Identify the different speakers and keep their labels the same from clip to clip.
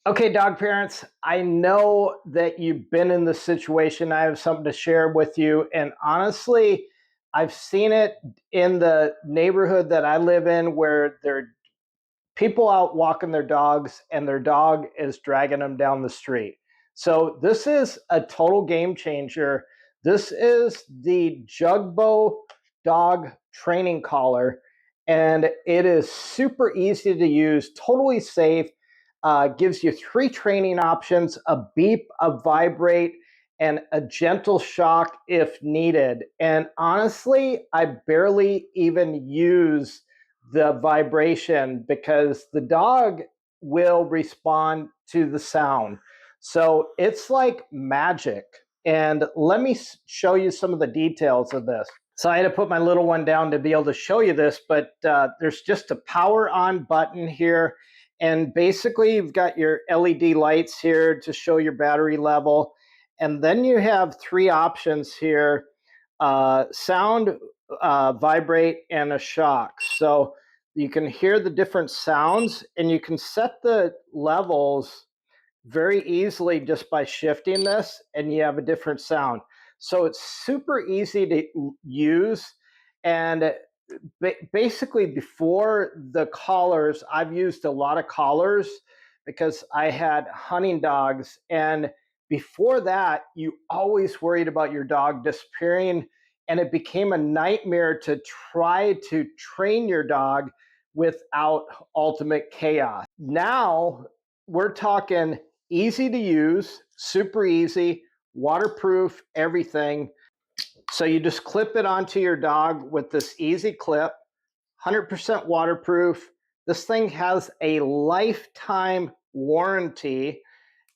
Speaker 1: Okay, dog parents, I know that you've been in this situation. I have something to share with you. And honestly, I've seen it in the neighborhood that I live in where there are people out walking their dogs and their dog is dragging them down the street. So this is a total game changer. This is the Jugbo Dog Training Collar, and it is super easy to use, totally safe. Gives you three training options: a beep, a vibrate, and a gentle shock if needed. And honestly, I barely even use the vibration because the dog will respond to the sound. So it's like magic. And let me show you some of the details of this. So I had to put my little one down to be able to show you this, but there's just a power on button here. And basically you've got your LED lights here to show your battery level. And then you have three options here: sound, vibrate, and a shock. So you can hear the different sounds and you can set the levels very easily just by shifting this, and you have a different sound. So it's super easy to use. And basically, before the collars, I've used a lot of collars because I had hunting dogs. And before that, you always worried about your dog disappearing. And it became a nightmare to try to train your dog without ultimate chaos. Now we're talking easy to use, super easy, waterproof, everything. So you just clip it onto your dog with this easy clip, 100% waterproof. This thing has a lifetime warranty,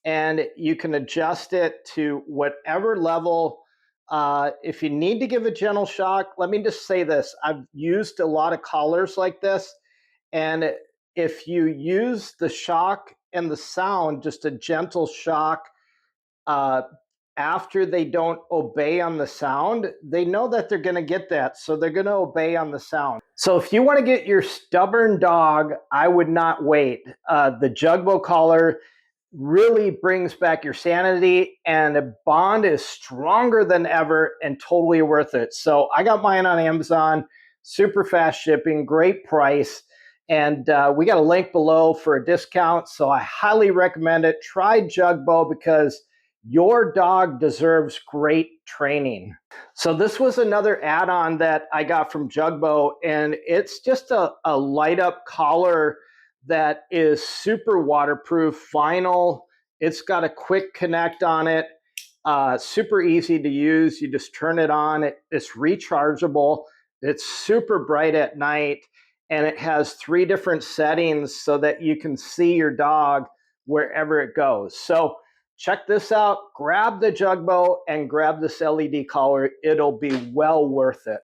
Speaker 1: and you can adjust it to whatever level. If you need to give a gentle shock, let me just say this. I've used a lot of collars like this, and if you use the shock and the sound, just a gentle shock, uh, after they don't obey on the sound, they know that they're going to get that. So they're going to obey on the sound. So if you want to get your stubborn dog, I would not wait. The Jugbo collar really brings back your sanity, and a bond is stronger than ever and totally worth it. So I got mine on Amazon, super fast shipping, great price. And we got a link below for a discount. So I highly recommend it. Try Jugbo because your dog deserves great training. So this was another add-on that I got from Jugbo, and it's just a light up collar that is super waterproof, vinyl. It's got a quick connect on it, super easy to use. You just turn it on. It's rechargeable. It's super bright at night, and it has three different settings so that you can see your dog wherever it goes. So check this out. Grab the Jugbo and grab this LED collar. It'll be well worth it.